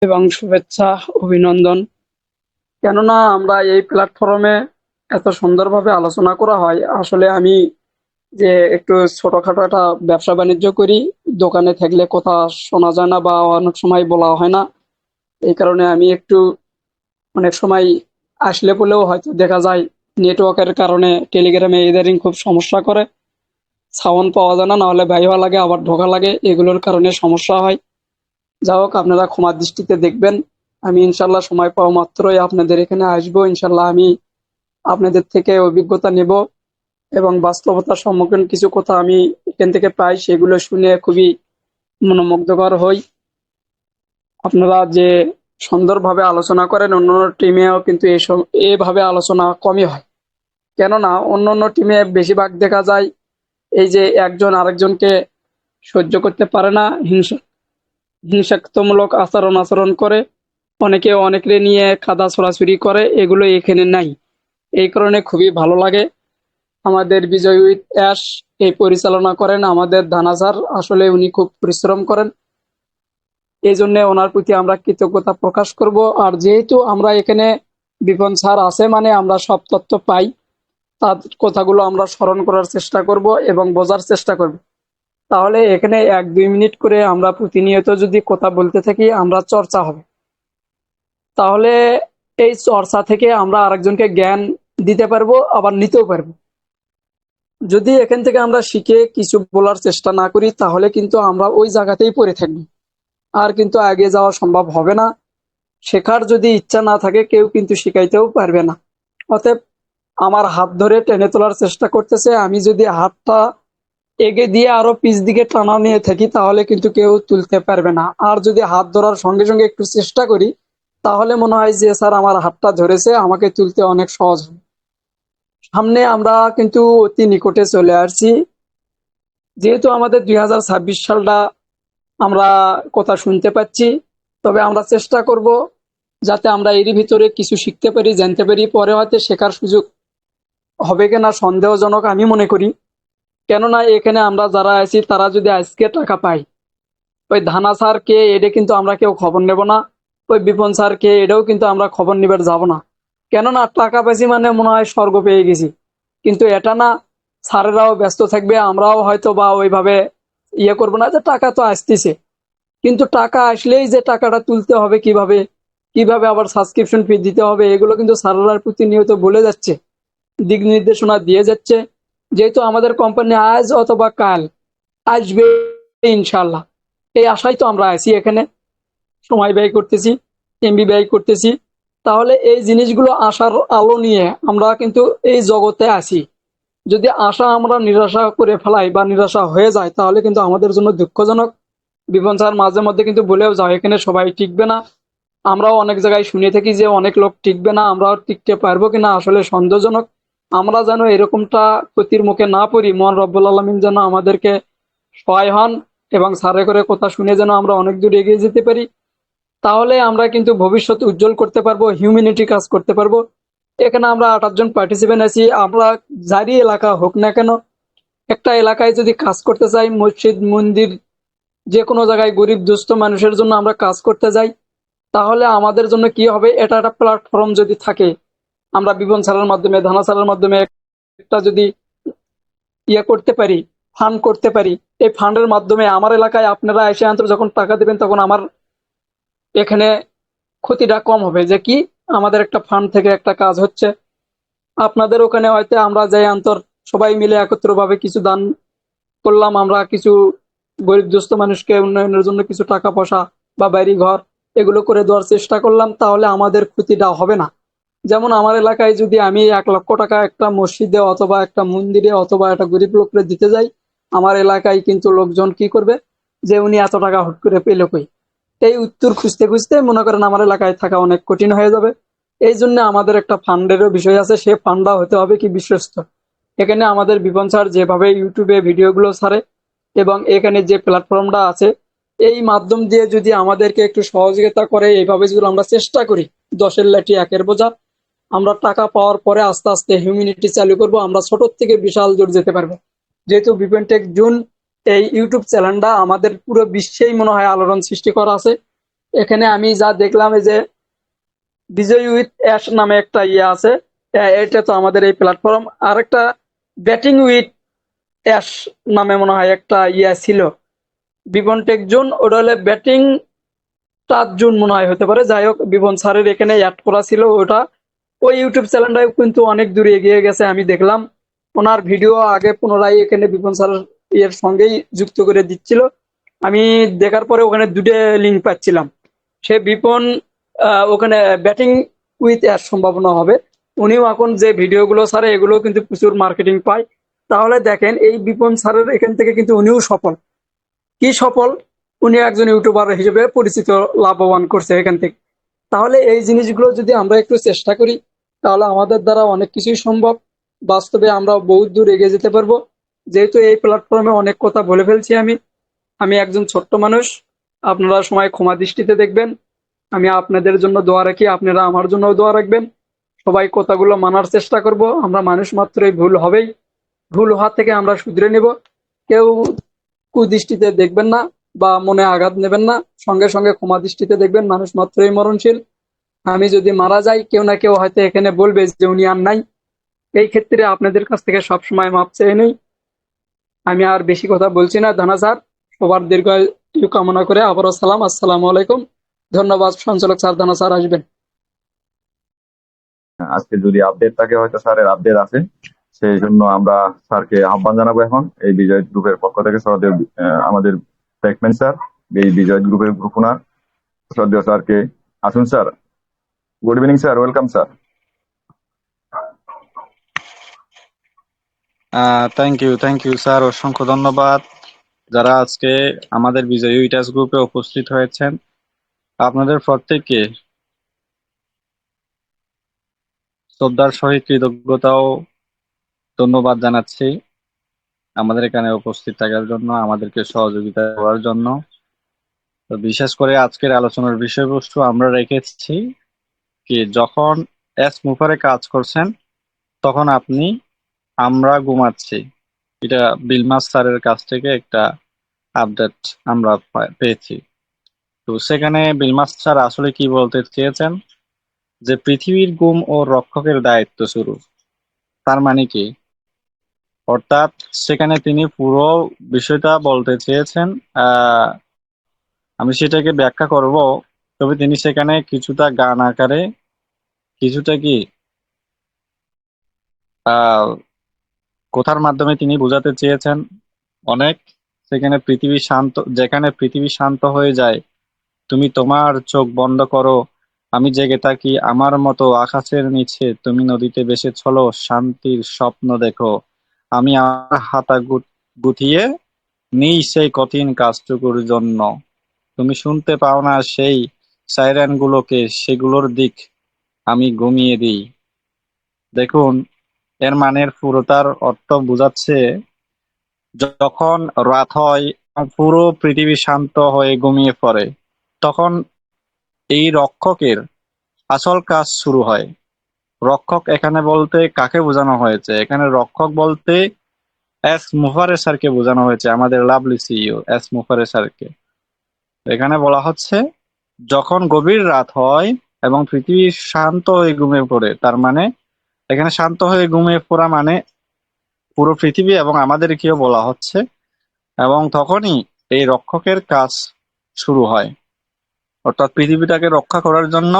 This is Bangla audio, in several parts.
এবং শুভেচ্ছা, অভিনন্দন। কেননা আমরা এই প্ল্যাটফর্মে এত সুন্দরভাবে আলোচনা করা হয়। আসলে আমি যে একটু ছোটখাটো একটা ব্যবসা বাণিজ্য করি, দোকানে থাকলে কথা শোনা যায় না বা অনেক সময় বলা হয় না। এই কারণে আমি একটু অনেক সময় আসলে বলেও হয়তো দেখা যায় নেটওয়ার্কের কারণে টেলিগ্রামে ইদারিং খুব সমস্যা করে, সাউন্ড পাওয়া যায় না, নাহলে বাইরে লাগে আবার ঢোকা লাগে, এগুলোর কারণে সমস্যা হয়। যা হোক, আপনারা ক্ষমার দৃষ্টিতে দেখবেন। আমি ইনশাল্লাহ সময় পাওয়া মাত্রই আপনাদের এখানে আসবো। ইনশাল্লাহ আমি আপনাদের থেকে অভিজ্ঞতা নেব এবং বাস্তবতার সম্মুখীন কিছু কথা আমি এখান থেকে পাই, সেগুলো শুনে খুবই মনোমুগ্ধকর হই। আপনারা যে সুন্দরভাবে আলোচনা করেন, অন্য অন্য টিমেও কিন্তু এভাবে আলোচনা কমই হয়। কেননা অন্য অন্য টিমে বেশিরভাগ দেখা যায় এই যে একজন আরেকজনকে সহ্য করতে পারে না, হিংসাত্মমূলক আচরণ আচরণ করে, অনেকে অনেকে নিয়ে কাদা ছোড়াছুরি করে, এগুলো এখানে নাই। এই কারণে খুবই ভালো লাগে। আমাদের বিজয় উইথ অ্যাশ এই পরিচালনা করেন আমাদের ধানা স্যার, আসলে উনি খুব পরিশ্রম করেন। এই জন্য ওনার প্রতি আমরা কৃতজ্ঞতা প্রকাশ করব। আর যেহেতু আমরা এখানে বিপন স্যার আছে মানে আমরা সব তথ্য পাই, তার কথাগুলো আমরা স্মরণ করার চেষ্টা করব এবং বোঝার চেষ্টা করব। তাহলে এখানে 1-2 মিনিট করে আমরা প্রতিনিয়ত যদি কথা বলতে থাকি, আমরা চর্চা হবে। তাহলে এই চর্চা থেকে আমরা আরেকজনকে জ্ঞান দিতে পারবো, আবার নিতেও পারবো। যদি এখান থেকে আমরা শিখে কিছু বলার চেষ্টা না করি, তাহলে কিন্তু আমরা ওই জায়গাতেই পড়ে থাকবো, আর কিন্তু আগে যাওয়া সম্ভব হবে না। শেখার যদি ইচ্ছা না থাকে, কেউ কিন্তু শিখাইতেও পারবে না। অতএব আমার হাত ধরে টেনে তোলার চেষ্টা করতেছে, আমি যদি হাতটা এগে দিয়ে আরো পিছ দিকে টানা নিয়ে থাকি, তাহলে কিন্তু কেউ তুলতে পারবে না। আর যদি হাত ধরার সঙ্গে সঙ্গে একটু চেষ্টা করি, তাহলে মনে হয় যে স্যার আমার হাতটা ধরেছে, আমাকে তুলতে অনেক সহজ হবে। সামনে আমরা কিন্তু অতি নিকটে চলে আসছি। যেহেতু আমাদের 2026 সালটা আমরা কথা শুনতে পাচ্ছি, তবে আমরা চেষ্টা করব যাতে আমরা এরই ভিতরে কিছু শিখতে পারি, জানতে পারি। পরে হয়তো শেখার সুযোগ হবে কিনা সন্দেহজনক আমি মনে করি। কেননা এখানে আমরা যারা আছি তারা যদি আজকে টাকা পাই, ওই ধানা স্যার কে এটা কিন্তু আমরা কেউ খবর নেব না, ওই বিপন স্যার কে এটাও কিন্তু আমরা খবর নিবার যাব না। কেননা টাকা পাইছি মানে মনে হয় স্বর্গ পেয়ে গেছি, কিন্তু এটা না। স্যারেরাও ব্যস্ত থাকবে, আমরাও হয়তো বা ওইভাবে ইয়ে করবো না, যে টাকা তো আসতেছে, কিন্তু টাকা আসলেই যে টাকাটা তুলতে হবে কিভাবে, কিভাবে আবার সাবস্ক্রিপশন ফি দিতে হবে, এগুলো কিন্তু স্যারেরা প্রতিনিয়ত বলে যাচ্ছে, দিক নির্দেশনা দিয়ে যাচ্ছে। যেহেতু আমাদের কোম্পানি আজ অথবা কাল আসবে ইনশাল্লাহ, এই আশাই তো আমরা আছি এখানে, সময় ব্যয় করতেছি, এমবি ব্যয় করতেছি। তাহলে এই জিনিসগুলো আশার আলো নিয়ে আমরা কিন্তু এই জগতে আছি। যদি আশা আমরা নিরাশা করে ফেলাই বা নিরাশা হয়ে যায়, তাহলে কিন্তু আমাদের জন্য দুঃখজনক। বিপন স্যার মাঝে মধ্যে কিন্তু বলেও যায় এখানে সবাই টিকবে না। আমরাও অনেক জায়গায় শুনে থাকি যে অনেক লোক টিকবে না, আমরাও টিকতে পারবো কিনা আসলে সন্দেহজনক। আমরা যেন এরকমটা ক্ষতির মুখে না পড়ি, মহান রব্বুল আলামিন যেন আমাদেরকে সহায় হন এবং স্যারের করে কথা শুনে যেন আমরা অনেক দূর এগিয়ে যেতে পারি। তাহলে আমরা কিন্তু ভবিষ্যৎ উজ্জ্বল করতে পারবো, হিউম্যানিটি কাজ করতে পারবো। এখানে আমরা 28 জন পার্টিসিপেন্ট আছি, আমরা যারই এলাকা হোক না কেন, একটা এলাকায় যদি কাজ করতে চাই, মসজিদ মন্দির যে কোনো জায়গায় গরিব দুস্থ মানুষের জন্য আমরা কাজ করতে যাই, তাহলে আমাদের জন্য কি হবে, এটা একটা প্ল্যাটফর্ম যদি থাকে, আমরা বিপন স্যারের মাধ্যমে, ধানা স্যারের মাধ্যমে একটা যদি ইয়ে করতে পারি, ফান্ড করতে পারি, এই ফান্ডের মাধ্যমে আমার এলাকায় আপনারা এসে যখন টাকা দেবেন, তখন আমার এখানে ক্ষতিটা কম হবে। যে কি, আমাদের একটা ফান্ড থেকে একটা কাজ হচ্ছে, আপনাদের ওখানে হয়তো আমরা যাই সবাই মিলে একত্রভাবে কিছু দান করলাম, আমরা কিছু গরিব দুস্থ মানুষকে উন্নয়নের জন্য কিছু টাকা পয়সা বা বাড়ি ঘর এগুলো করে দেওয়ার চেষ্টা করলাম, তাহলে আমাদের ক্ষতিটা হবে না। যেমন আমার এলাকায় যদি আমি 1 লক্ষ টাকা একটা মসজিদে অথবা একটা মন্দিরে অথবা একটা গরিব লোককে দিতে যাই, আমার এলাকায় কিন্তু লোকজন কি করবে, যে উনি এত টাকা হুট করে পেলো কই, এই উত্তর খুঁজতে খুঁজতে মনে করেন আমার এলাকায় থাকা অনেক কঠিন হয়ে যাবে। এই জন্য আমাদের একটা ফান্ডেরও বিষয় আছে, সে ফান্ডটা হতে হবে কি বিশ্বস্ত। এখানে আমাদের বিপন স্যার যেভাবে ইউটিউবে ভিডিওগুলো ছাড়ে এবং এখানে যে প্ল্যাটফর্মটা আছে, এই মাধ্যম দিয়ে যদি আমাদেরকে একটু সহযোগিতা করে, এইভাবে যদি আমরা চেষ্টা করি, 10-এর লাঠি 1-এর বোঝা, আমরা টাকা পাওয়ার পরে আস্তে আস্তে হিউম্যানিটি চালু করব, আমরা ছোট থেকে বিশাল দূর যেতে পারবো। যেহেতু বিপিন টেক জুন এই ইউটিউব চ্যানেলটা আমাদের পুরো বিশ্বেই মনে হয় আলোড়ন সৃষ্টি করা আছে, এখানে আমি যা দেখলাম এই যে বিজয় উইথ অ্যাশ নামে একটা ইয়ে আছে, এটা তো আমাদের এই প্ল্যাটফর্ম। আর একটা ব্যাটিং উইথ অ্যাশ নামে মনে হয় একটা ইয়ে ছিল, বিপন টেক জোন, ওটা হলে ব্যাটিং টাচ জোন মনে হয় হতে পারে। যাই হোক, বিপন স্যারের এখানে অ্যাড করা ছিল ওটা। ওই ইউটিউব চ্যানেলটাও কিন্তু অনেক দূরে এগিয়ে গেছে, আমি দেখলাম ওনার ভিডিও আগে পুনরায় এখানে বিপন স্যার এর সঙ্গেই যুক্ত করে দিচ্ছিল। আমি দেখার পরে ওখানে দুটো লিঙ্ক পাচ্ছিলাম। সে বিপন ওখানে ব্যাটিং উইথ এর সম্ভাবনা হবে। উনিও এখন যে ভিডিওগুলো ছাড়ে এগুলো কিন্তু প্রচুর মার্কেটিং পায়। তাহলে দেখেন এই বিপন স্যারের এখান থেকে কিন্তু উনিও সফল। কি সফল? উনি একজন ইউটিউবার হিসেবে পরিচিত, লাভবান করছে এখান থেকে। তাহলে এই জিনিসগুলো যদি আমরা একটু চেষ্টা করি, তাহলে আমাদের দ্বারা অনেক কিছুই সম্ভব। বাস্তবে আমরা বহুত দূর এগিয়ে যেতে পারবো। যেহেতু এই প্ল্যাটফর্মে অনেক কথা বলে ফেলছি আমি, আমি একজন ছোট্ট মানুষ। আপনারা সময় ক্ষমা দৃষ্টিতে দেখবেন। আমি আপনাদের জন্য দোয়া রাখি, আপনারা আমার জন্য দোয়া রাখবেন। সবাই কথাগুলো মানার চেষ্টা করব। আমরা মানুষ মাত্রই, ভুল হবেই। ভুল হওয়া থেকে আমরা শুধরে নেব। কেউ কুদৃষ্টিতে দেখবেন না বা মনে আঘাত নেবেন না। সঙ্গে সঙ্গে ক্ষমা দৃষ্টিতে দেখবেন, মানুষ মাত্রই মরণশীল। আমি যদি মারা যাই, কেউ না কেউ হয়তো এখানে বলবে যে উনি আর নাই। এই ক্ষেত্রে আপনাদের কাছ থেকে সবসময় মাপ চেয়ে নেই। আমি আর বেশি কথা বলছি না। দানা স্যার, সবার দীর্ঘায়ু কামনা করে আবারও সালাম, আসসালামু আলাইকুম। ধন্যবাদ। সঞ্চালক স্যার, দানা স্যার আসবেন। আজকে যদি আপডেট থাকে, হয়তো স্যারের আপডেট আছে, সেই জন্য আমরা স্যারকে আহ্বান জানাবো এখন এই বিজয় গ্রুপের পক্ষ থেকে। সহদেব আমাদের টেকম্যান স্যার, এই বিজয় গ্রুপের গ্রুপ ওনার শ্রদ্ধেয় স্যারকে, আসুন sir. Good evening sir, welcome sir. Thank you sir, অসংখ্য ধন্যবাদ। যারা আজকে আমাদের বিজয় ইউটাস গ্রুপে উপস্থিত হয়েছেন, আপনাদের প্রত্যেককে শ্রদ্ধার সহিত কৃতজ্ঞতাও ধন্যবাদ জানাচ্ছি আমাদের এখানে উপস্থিত থাকার জন্য, আমাদেরকে সহযোগিতা করার জন্য। তো বিশেষ করে আজকের আলোচনার বিষয়বস্তু আমরা রেখেছি কি, যখন এস মুফারে কাজ করছেন তখন আপনি আমরা ঘুমাচ্ছি। এটা বিলমাস স্যারের কাছ থেকে একটা আপডেট আমরা পেয়েছি। তো সেখানে বিলমাস স্যার আসলে কি বলতে চেয়েছেন, যে পৃথিবীর গুম ও রক্ষকের দায়িত্ব শুরু। তার মানে কি? অর্থাৎ সেখানে তিনি পুরো বিষয়টা বলতে চেয়েছেন। আহ আমি সেটাকে ব্যাখ্যা করব, তবে তিনি সেখানে কিছুটা গান আকারে, কিছুটা কি আহ কথার মাধ্যমে তিনি বোঝাতে চেয়েছেন অনেক। সেখানে পৃথিবী শান্ত, যেখানে পৃথিবী শান্ত হয়ে যায়, তুমি তোমার চোখ বন্ধ করো, আমি জেগে থাকি আমার মতো আকাশের নিচে, তুমি নদীতে ভেসে চলো, শান্তির স্বপ্ন দেখো, আমি আমার হাতা গুটিয়ে নেই সেই কঠিন কাজটুকুর জন্য, তুমি শুনতে পাও না সেই সাইরেন গুলোকে, সেগুলোর দিক আমি ঘুমিয়ে দিই। দেখুন, এর মানের পুরোটার অর্থ বোঝাচ্ছে, যখন রাত হয় পুরো পৃথিবী শান্ত হয়ে ঘুমিয়ে পড়ে, তখন এই রক্ষকের আসল কাজ শুরু হয়। রক্ষক এখানে বলতে কাকে বোঝানো হয়েছে? এখানে রক্ষক বলতে এস মুফারে স্যারকে বোঝানো হয়েছে, আমাদের লাভলি সিইও এস মুফারে স্যারকে। এখানে বলা হচ্ছে, যখন গভীর রাত হয় এবং পৃথিবী শান্ত হয়ে ঘুমিয়ে পড়ে, তার মানে এখানে শান্ত হয়ে ঘুমিয়ে পড়া মানে পুরো পৃথিবী এবং আমাদেরকেও বলা হচ্ছে, এবং তখনই এই রক্ষকের কাজ শুরু হয়। অর্থাৎ পৃথিবীটাকে রক্ষা করার জন্য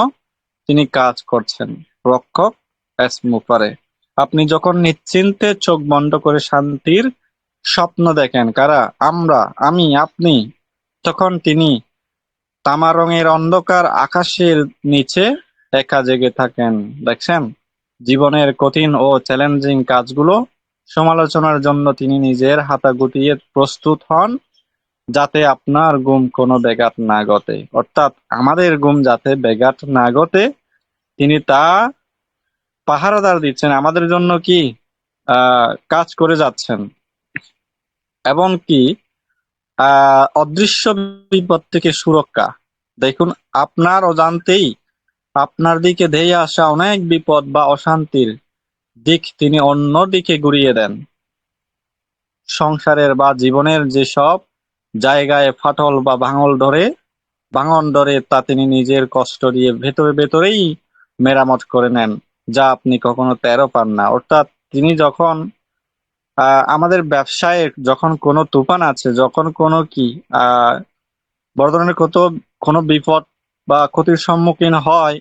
তিনি কাজ করছেন, রক্ষক এস মুফারে। আপনি যখন নিশ্চিন্তে চোখ বন্ধ করে শান্তির স্বপ্ন দেখেন, কারা? আমরা, আমি, আপনি, তখন তিনি তামা রঙের অন্ধকার আকাশের নিচে একা জেগে থাকেন। দেখছেন, জীবনের কঠিন ও চ্যালেঞ্জিং কাজগুলো সমালোচনার জন্য তিনি নিজের হাতা গুটিয়ে প্রস্তুত হন, যাতে আপনার ঘুম কোনো ব্যাঘাত না ঘটে। অর্থাৎ আমাদের ঘুম যাতে ব্যাঘাত না ঘটে, তিনি তা পাহারাদার দিচ্ছেন আমাদের জন্য, কি কাজ করে যাচ্ছেন। এবং কি অদৃশ্য বিপদ থেকে সুরক্ষা। দেখুন, আপনার অজান্তেই আপনার দিকে ধেয়ে আসা অনেক বিপদ বা অশান্তির দিক তিনি অন্য দিকে ঘুরিয়ে দেন। সংসারের বা জীবনের যেসব জায়গায় ফাটল বা ভাঙল ধরে, ভাঙন ধরে তা তিনি নিজের কষ্ট দিয়ে ভেতরে ভেতরেই মেরামত করে নেন, যা আপনি কখনো টেরও পান না। অর্থাৎ তিনি যখন আমাদের ব্যবসায় যখন কোনো তুফান আছে, যখন কোনো আহ বড় ধরনের কোনো বিপদ বা ক্ষতির সম্মুখীন হয়,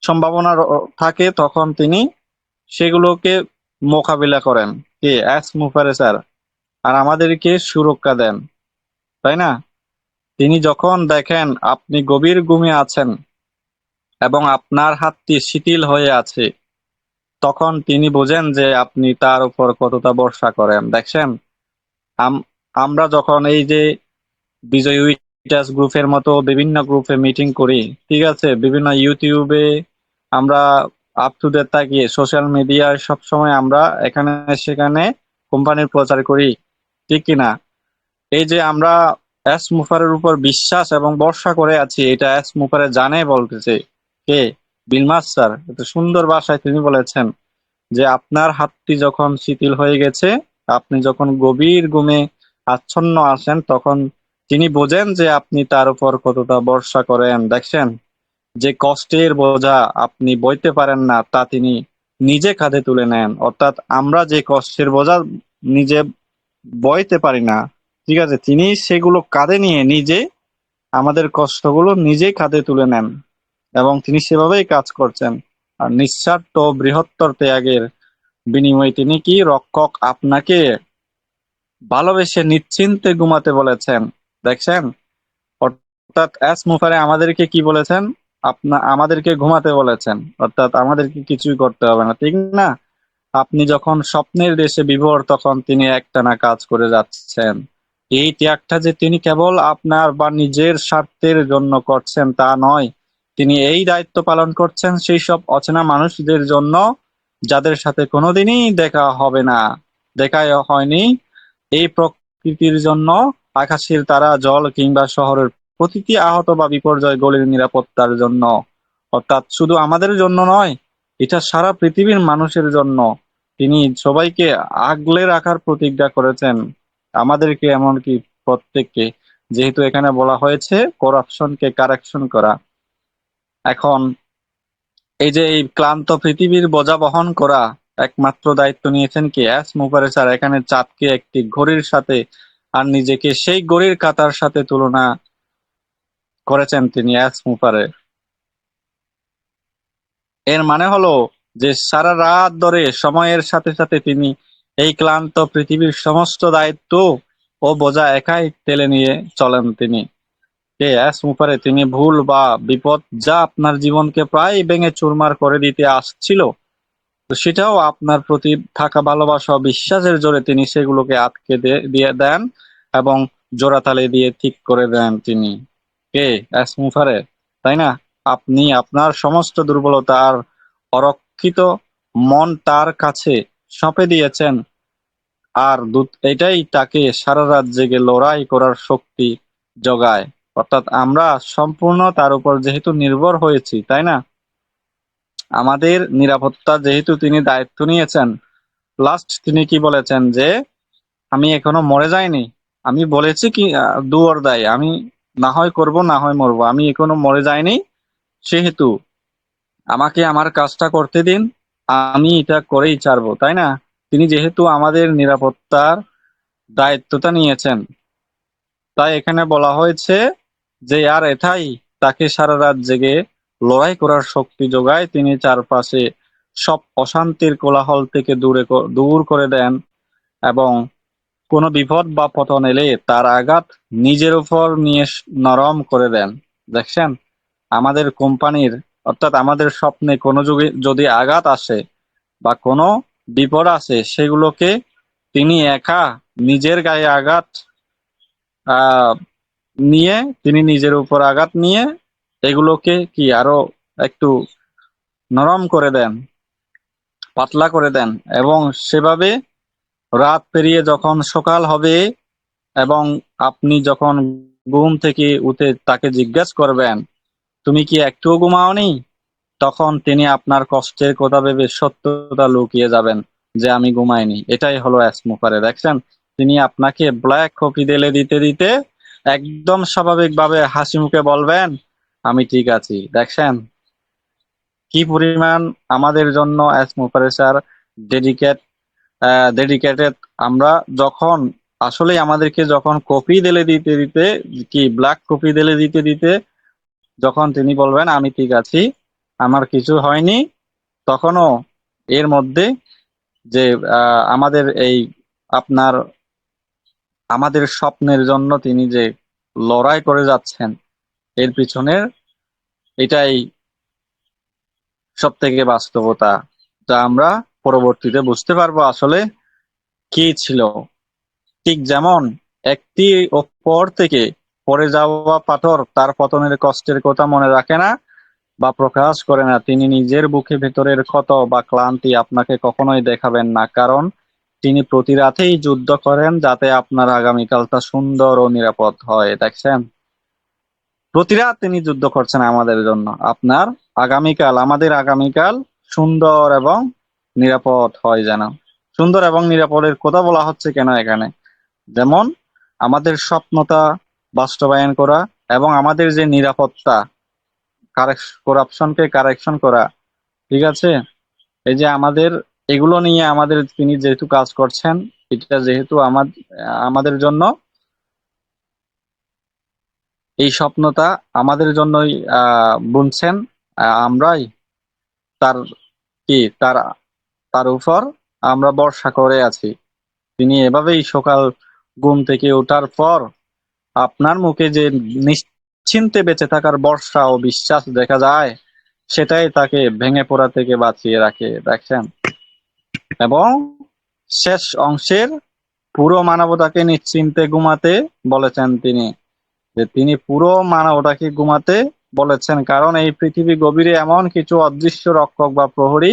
সম্ভাবনা থাকে, তখন তিনি সেগুলোকে মোকাবিলা করেন কে? As মুফারে sir. আর আমাদেরকে সুরক্ষা দেন, তাই না? তিনি যখন দেখেন আপনি গভীর ঘুমে আছেন এবং আপনার হাতটি শিথিল হয়ে আছে, তখন তিনি বোঝেন যে আপনি তার উপর কতটা ভরসা করেন। দেখছেন, আমরা যখন এই যে বিজয় উইটার্স গ্রুপের মতো বিভিন্ন গ্রুপে মিটিং করি, ঠিক আছে, বিভিন্ন ইউটিউবে আমরা আপ টু ডেট থাকি, সোশ্যাল মিডিয়ায় সবসময় আমরা এখানে সেখানে কোম্পানির প্রচার করি, ঠিক কিনা? এই যে আমরা এস মুফারের উপর বিশ্বাস এবং ভরসা করে আছি, এটা এস মুফারে জানে বলতেছে কে? বিলমাস স্যার। এত সুন্দর ভাষায় তিনি বলেছেন যে আপনার হাতটি যখন শিথিল হয়ে গেছে, আপনি যখন গভীর ঘুমে আচ্ছন্ন আছেন, তখন তিনি বোঝেন যে আপনি তার উপর কতটা ভরসা করেন। দেখছেন, যে কষ্টের বোঝা আপনি বইতে পারেন না, তা তিনি নিজে কাঁধে তুলে নেন। অর্থাৎ আমরা যে কষ্টের বোঝা নিজে বইতে পারি না, ঠিক আছে, তিনি সেগুলো কাঁধে নিয়ে নিজে আমাদের কষ্টগুলো নিজেই কাঁধে তুলে নেন এবং তিনি সেভাবেই কাজ করছেন। আর নিঃস্বার্থ বৃহত্তর ত্যাগের বিনিময়ে তিনি কি রক্ষক আপনাকে ভালোবেসে নিশ্চিন্তে ঘুমাতে বলেছেন। দেখছেন, অর্থাৎ এস মুফারে আমাদেরকে কি বলেছেন? আমাদেরকে ঘুমাতে বলেছেন, অর্থাৎ আমাদেরকে কিছুই করতে হবে না, ঠিক না? আপনি যখন স্বপ্নের দেশে বিভোর, তখন তিনি একটানা কাজ করে যাচ্ছেন। এই ত্যাগটা যে তিনি কেবল আপনার বা নিজের স্বার্থের জন্য করছেন তা নয়, তিনি এই দায়িত্ব পালন করছেন সেই সব অচেনা মানুষদের জন্য যাদের সাথে কোনোদিনই দেখা হবে না, দেখাই হয়নি। এই প্রকৃতির জন্য, আকাশের তারা, জল কিংবা শহরের প্রতিটি আহত বা বিপর্যয় গলির নিরাপত্তার জন্য। অর্থাৎ শুধু আমাদের জন্য নয়, এটা সারা পৃথিবীর মানুষের জন্য তিনি সবাইকে আগলে রাখার প্রতিজ্ঞা করেছেন, আমাদেরকে এমনকি প্রত্যেককে। যেহেতু এখানে বলা হয়েছে করাপশনকে কারেকশন করা। এখন এই যে এই ক্লান্ত পৃথিবীর বোঝা বহন করা একমাত্র দায়িত্ব নিয়েছেন কি? এস মুফারে স্যার এখানে চাঁদকে একটি ঘড়ির সাথে আর নিজেকে সেই ঘড়ির কাঁটার সাথে তুলনা করেছেন তিনি, এস মুফারে। এর মানে হলো যে সারা রাত ধরে সময়ের সাথে সাথে তিনি এই ক্লান্ত পৃথিবীর সমস্ত দায়িত্ব ও বোঝা একাই টেনে নিয়ে চলেন তিনি। কে? এস মুফারে। তিনি ভুল বা বিপদ যা আপনার জীবনকে প্রায় ভেঙে চুরমার করে দিতে আসছিল, তো সেটাও আপনার প্রতি থাকা ভালোবাসা ও বিশ্বাসের জোরে তিনি সেগুলোকে আটকে দিয়ে দেন এবং জোড়াতালি দিয়ে ঠিক করে দেন তিনি। কে? এস মুফারে, তাই না? আপনি আপনার সমস্ত দুর্বলতা আর অরক্ষিত মন তার কাছে সঁপে দিয়েছেন, আর এটাই তাকে সারা রাত জেগে লড়াই করার শক্তি যোগায়। অর্থাৎ আমরা সম্পূর্ণ তার উপর যেহেতু নির্ভর হয়েছি, তাই না? আমাদের নিরাপত্তা যেহেতু তিনি দায়িত্ব নিয়েছেন, লাস্ট তিনি কি বলেছেন যে আমি এখনো মরে যাইনি। আমি বলেছি কি ডু অর ডাই, আমি না হয় করব না হয় মরবো, আমি এখনো মরে যাইনি, সেহেতু আমাকে আমার কাজটা করতে দিন, আমি এটা করেই ছাড়বো, তাই না? তিনি যেহেতু আমাদের নিরাপত্তার দায়িত্বটা নিয়েছেন, তাই এখানে বলা হয়েছে যে আর এটাই তাকে সারা রাত জেগে লড়াই করার শক্তি যোগায়। তিনি চারপাশে সব অশান্তির কোলাহল থেকে দূর করে দেন এবং কোনো বিপদ বা পতন এলে তার আঘাত নিজের উপর নিয়ে নরম করে দেন। দেখছেন, আমাদের কোম্পানির, অর্থাৎ আমাদের স্বপ্নে কোনো যুগে যদি আঘাত আসে বা কোনো বিপদ আসে, সেগুলোকে তিনি একা নিজের গায়ে আঘাত আহ নিয়ে, তিনি নিজের উপর আঘাত নিয়ে এগুলোকে কি আরো একটু নরম করে দেন, পাতলা করে দেন, এবং সেভাবে রাত পেরিয়ে যখন সকাল হবে এবং আপনি যখন ঘুম থেকে উঠে তাকে জিজ্ঞাসা করবেন তুমি কি একটুও ঘুমাওনি, তখন তিনি আপনার কষ্টের কথা ভেবে সত্যতা লুকিয়ে যাবেন যে আমি ঘুমাইনি। এটাই হলো এসমুফারে। দেখছেন, তিনি আপনাকে ব্ল্যাক কফি ঢেলে দিতে দিতে একদম স্বাভাবিকভাবে হাসি মুখে বলবেন আমি ঠিক আছি। দেখছেন কি পরিমাণ আমাদের জন্য অ্যাজ মুফারেসার ডেডিকেট ডেডিকেটেড। আমরা যখন আসলে আমাদেরকে যখন কপি দিলে দিতে দিতে কি ব্ল্যাক কপি দিলে দিতে দিতে যখন তিনি বলবেন আমি ঠিক আছি, আমার কিছু হয়নি, তখনও এর মধ্যে যে আমাদের এই আপনার আমাদের স্বপ্নের জন্য তিনি যে লড়াই করে যাচ্ছেন, এর পিছনের এটাই সব থেকে বাস্তবতা, যা আমরা পরবর্তীতে বুঝতে পারবো আসলে কি ছিল। ঠিক যেমন একটি ওপর থেকে পড়ে যাওয়া পাথর তার পতনের কষ্টের কথা মনে রাখে না বা প্রকাশ করে না, তিনি নিজের বুকে ভেতরের ক্ষত বা ক্লান্তি আপনাকে কখনোই দেখাবেন না, কারণ তিনি প্রতি রাতেই যুদ্ধ করেন যাতে আপনার আগামীকালটা সুন্দর ও নিরাপদ হয়। দেখছেন প্রতি রাত তিনি যুদ্ধ করছেন আমাদের জন্য, আপনার আগামীকাল, আমাদের আগামীকাল সুন্দর এবং নিরাপদ হয় যেন। সুন্দর এবং নিরাপদের কথা বলা হচ্ছে কেন এখানে? যেমন আমাদের স্বপ্নতা বাস্তবায়ন করা এবং আমাদের যে নিরাপত্তা, করাপশনকে কারেকশন করা, ঠিক আছে, এই যে আমাদের এগুলো নিয়ে আমাদের তিনি যেহেতু কাজ করছেন, এটা যেহেতু আমাদের জন্য এই স্বপ্নটা আমাদের জন্যই বুনছেন, আমরাই তার কি তার তার উপর আমরা ভরসা করে আছি। তিনি এভাবেই সকাল ঘুম থেকে ওঠার পর আপনার মুখে যে নিশ্চিন্তে বেঁচে থাকার ভরসা ও বিশ্বাস দেখা যায়, সেটাই তাকে ভেঙে পড়া থেকে বাঁচিয়ে রাখে। দেখছেন, এবং শেষ অংশের পুরো মানবতাকে নিশ্চিন্তে ঘুমাতে বলেছেন তিনি, যে তিনি পুরো মানবতাকে ঘুমাতে বলেছেন, কারণ এই পৃথিবী গভীরে এমন কিছু অদৃশ্য রক্ষক বা প্রহরী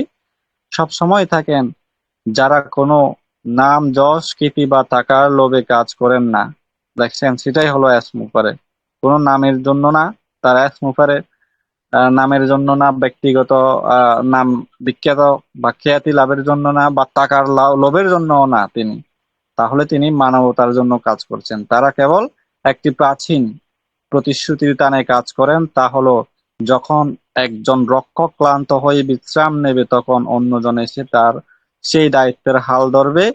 সব সময় থাকেন, যারা কোনো নাম যশ কীর্তি বা টাকার লোভে কাজ করেন না। দেখছেন, সেটাই হলো এসমুফারে, কোনো নামের জন্য না, তার এসমুফারে নামের জন্য না, ব্যক্তিগত নাম বিখ্যাত বা খ্যাতি লাভের জন্য না, বা টাকার লোভের জন্য না তিনি, তাহলে তিনি মানবতার জন্য কাজ করছেন। তারা কেবল একটি প্রাচীন প্রতিশ্রুতির টানে কাজ করেন, তা হলো যখন একজন রক্ষক ক্লান্ত হয়ে বিশ্রাম নেবে, তখন অন্যজন এসে তার সেই দায়িত্বের হাল ধরবে।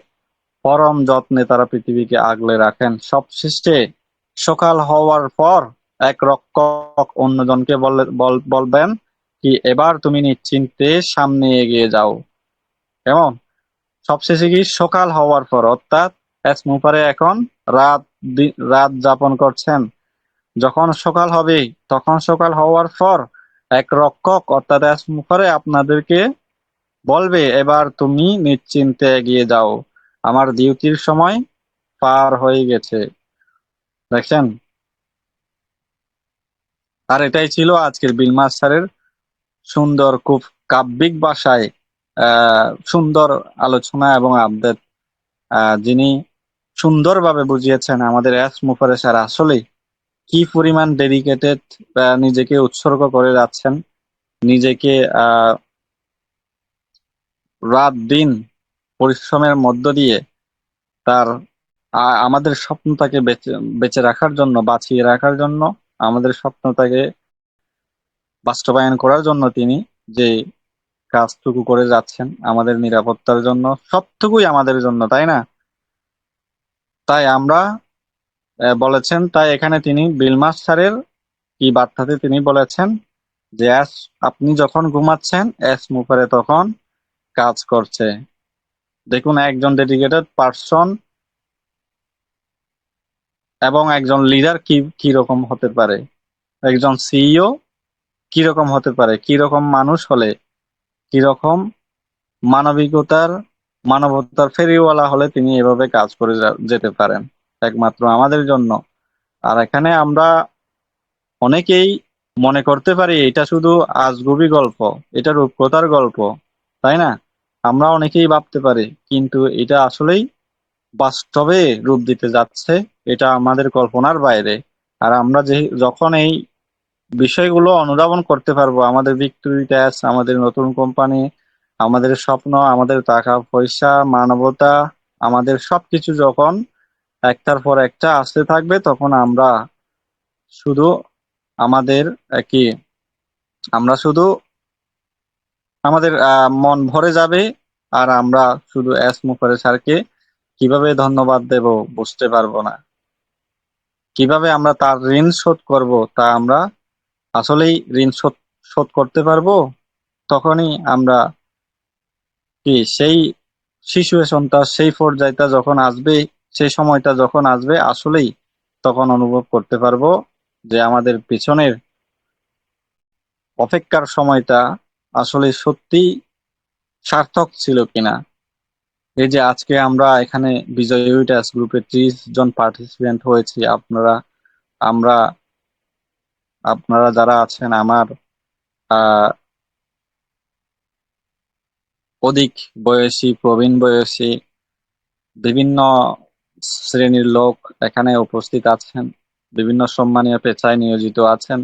পরম যত্নে তারা পৃথিবীকে আগলে রাখেন। সবশেষে সকাল হওয়ার পর এক রক্ষক অন্যজনকে বলবেন কি এবার তুমি নিশ্চিন্তে সামনে এগিয়ে যাও। কেমন? সবশেষে কি সকাল হওয়ার পর, অর্থাৎ এসমুফারে এখন রাত যাপন করছেন, যখন সকাল হবে তখন সকাল হওয়ার পর এক রক্ষক অর্থাৎ এসমুফারে আপনাদেরকে বলবে এবার তুমি নিশ্চিন্তে এগিয়ে যাও, আমার ডিউটির সময় পার হয়ে গেছে। দেখছেন, আর এটাই ছিল আজকের বিল মাস্টারের সুন্দর, খুব কাব্যিক ভাষায় সুন্দর আলোচনা এবং আপডেট, যিনি সুন্দরভাবে বুঝিয়েছেন আমাদের এস মুফারে স্যার আসলে কি পরিমাণ ডেডিকেটেড, নিজেকে উৎসর্গ করে যাচ্ছেন, নিজেকে রাত দিন পরিশ্রমের মধ্য দিয়ে তার আমাদের স্বপ্নটাকে বেঁচে রাখার জন্য, বাঁচিয়ে রাখার জন্য, আমাদের স্বপ্নটাকে বাস্তবায়ন করার জন্য তিনি যে কাজটুকু করে যাচ্ছেন আমাদের নিরাপত্তার জন্য, সবটুকুই আমাদের জন্য, তাই না? তাই আমরা বলেছেন, তাই এখানে তিনি বিল মাস্টারের কি বার্তাতে তিনি বলেছেন যে আপনি যখন ঘুমাচ্ছেন এস মুফারে তখন কাজ করছে। দেখুন, একজন ডেডিকেটেড পার্সন এবং একজন লিডার কি কি রকম হতে পারে, একজন সিইও কি রকম হতে পারে, কি রকম মানুষ হলে, কি রকম মানবতার ফেরিওয়ালা হলে তিনি এভাবে কাজ করে যেতে পারেন একমাত্র আমাদের জন্য। আর এখানে আমরা অনেকেই মনে করতে পারি এটা শুধু আজগুবি গল্প, এটা রূপকথার গল্প, তাই না? আমরা অনেকেই ভাবতে পারি, কিন্তু এটা আসলেই বাস্তবে রূপ দিতে যাচ্ছে, এটা আমাদের কল্পনার বাইরে। আর আমরা যখন এই বিষয়গুলো অনুধাবন করতে পারবো, আমাদের ভিক্টোরি ট্যাক্স, আমাদের নতুন কোম্পানি, আমাদের স্বপ্ন, আমাদের টাকা পয়সা, মানবতা, আমাদের সবকিছু যখন একটার পর একটা আসতে থাকবে, তখন আমরা শুধু আমাদের কি আমরা শুধু আমাদের মন ভরে যাবে, আর আমরা শুধু এস মুখরে স্যারকে কিভাবে ধন্যবাদ দেব বুঝতে পারবো না। কিভাবে আমরা তার ঋণ শোধ করব তা আমরা আসলেই ঋণ শোধ শোধ করতে পারবো তখনই আমরা সেই সিচুয়েশনটা, সেই পর্যায়টা যখন আসবে, সেই সময়টা যখন আসবে, আসলেই তখন অনুভব করতে পারবো যে আমাদের পিছনের অপেক্ষার সময়টা আসলে সত্যি সার্থক ছিল কিনা। এই যে আজকে আমরা এখানে বিজয় উইটার্স গ্রুপে 30 জন পার্টিসিপেন্ট হয়েছি, আমরা আপনারা যারা আছেন আমার আহ অধিক বয়সী, প্রবীণ বয়সী বিভিন্ন শ্রেণীর লোক এখানে উপস্থিত আছেন, বিভিন্ন সম্মানীয় পেশায় নিয়োজিত আছেন।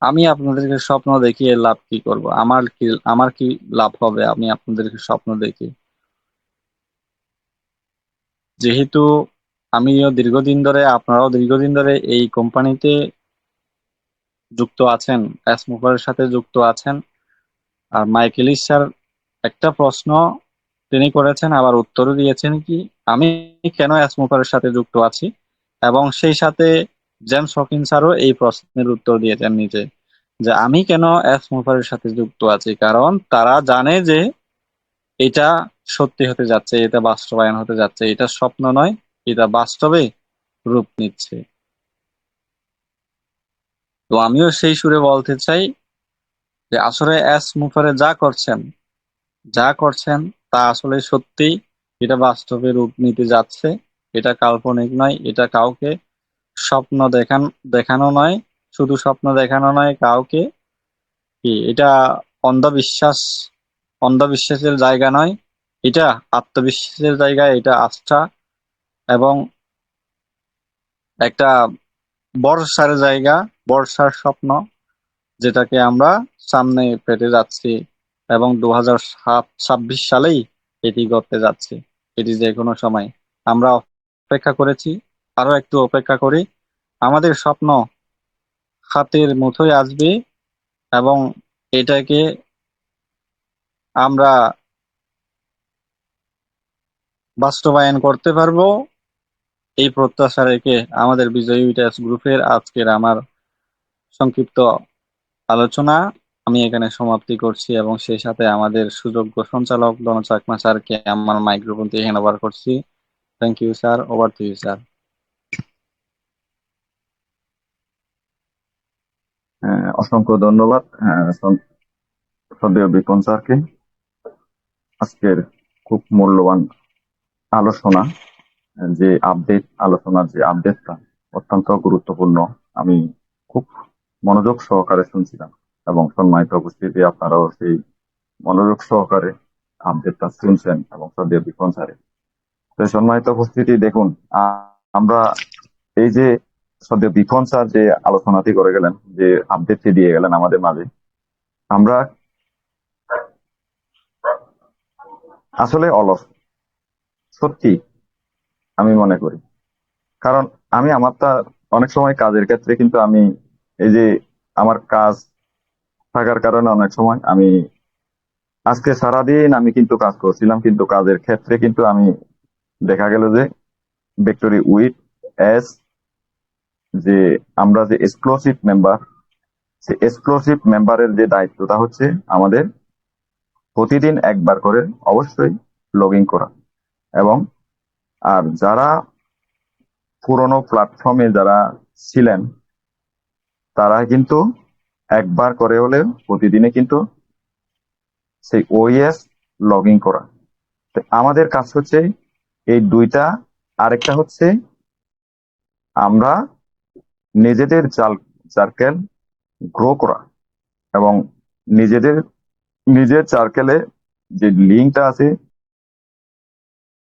আমি আপনাদেরকে স্বপ্ন দেখিয়ে লাভ কি করব? আমার কি লাভ হবে আমি আপনাদেরকে স্বপ্ন দেখি? যেহেতু আমিও দীর্ঘদিন ধরে, আপনারাও দীর্ঘদিন ধরে এই কোম্পানিতে যুক্ত আছেন, স্মোকারের সাথে যুক্ত আছেন। আর মাইকেলিস স্যার একটা প্রশ্ন তিনি করেছেন, আবার উত্তরও দিয়েছেন কি আমি কেন স্মোকারের সাথে যুক্ত আছি, এবং সেই সাথে জেমস হকিন্স স্যারও এই প্রশ্নের উত্তর দিয়েছেন নিজে, যে আমি কেন স্মোকারের সাথে যুক্ত আছি, কারণ তারা জানে যে এটা সত্যি হতে যাচ্ছে, এটা বাস্তবায়ন হতে যাচ্ছে, এটা স্বপ্ন নয়, এটা বাস্তবে রূপ নিচ্ছে। তো আমিও সেই সুরে বলতে চাই যে আসলে এস মুফারে যা করছেন তা আসলে সত্যি, এটা বাস্তবে রূপ নিতে যাচ্ছে। এটা কাল্পনিক নয়, এটা কাউকে স্বপ্ন দেখানো নয়, শুধু স্বপ্ন দেখানো নয় কাউকে, এটা অন্ধবিশ্বাস অন্ধবিশ্বাসের জায়গা নয়, এটা আত্মবিশ্বাসের জায়গা, এটা আস্থা এবং একটা ভরসার জায়গা, ভরসার স্বপ্ন, যেটাকে আমরা সামনে পেতে যাচ্ছি, এবং 2026 সালেই এটি ঘটতে যাচ্ছে। এটি যে কোনো সময়, আমরা অপেক্ষা করেছি, আরো একটু অপেক্ষা করি, আমাদের স্বপ্ন হাতের মুঠোয় আসবে, এবং এটাকে আমরা বাস্তবায়ন করতে পারবো, এই প্রত্যাশা রেখে আমাদের বিজয়ী উইটার্স গ্রুপের আজকের আমার সংক্ষিপ্ত আলোচনা আমি এখানে সমাপ্তি করছি, এবং সেই সাথে আমাদের সুযোগ্য সঞ্চালক দন চাকমা স্যারকে আমার মাইক্রোফোনটি হ্যান্ড ওভার করছি। Thank you sir, over to you sir. অসংখ্য ধন্যবাদ শ্রদ্ধেয় বিপন স্যারকে। আজকের খুব মূল্যবান আলোচনা, আলোচনার যে আপডেটটা অত্যন্ত গুরুত্বপূর্ণ। আমি খুব মনোযোগ সহকারে শুনছিলাম, এবং সম্মানিত উপস্থিতি আপনারাও সেই মনোযোগ সহকারে আপডেটটা শুনছেন, এবং শ্রদ্ধেয় বিপন স্যারের। তো সম্মানিত উপস্থিতি, দেখুন আমরা এই যে শ্রদ্ধেয় বিপন স্যার যে আলোচনাটি করে গেলেন, যে আপডেটটি দিয়ে গেলেন আমাদের মাঝে, আমরা আসলে অলস, সত্যি আমি মনে করি। কারণ আমি আমারটা অনেক সময় কাজের ক্ষেত্রে কিন্তু আমি এই যে আমার কাজ থাকার কারণে অনেক সময় আমি আজকে সারাদিন আমি কিন্তু কাজ করছিলাম, কিন্তু কাজের ক্ষেত্রে কিন্তু আমি দেখা গেল যে ভিক্টোরি উইথ এস, যে আমরা যে এক্সক্লুসিভ মেম্বার, সেই এক্সক্লুসিভ মেম্বারের যে দায়িত্বটা হচ্ছে আমাদের প্রতিদিন একবার করে অবশ্যই লগ ইন করা, এবং আর যারা পুরনো প্ল্যাটফর্মে যারা ছিলেন তারা কিন্তু একবার করে হলেও প্রতিদিনে কিন্তু সেই ওএস লগ ইন করা। তো আমাদের কাজ হচ্ছে এই দুইটা। আরেকটা হচ্ছে আমরা নিজেদের সার্কেল গ্রো করা, এবং নিজের সার্কেলে যে লিঙ্কটা আছে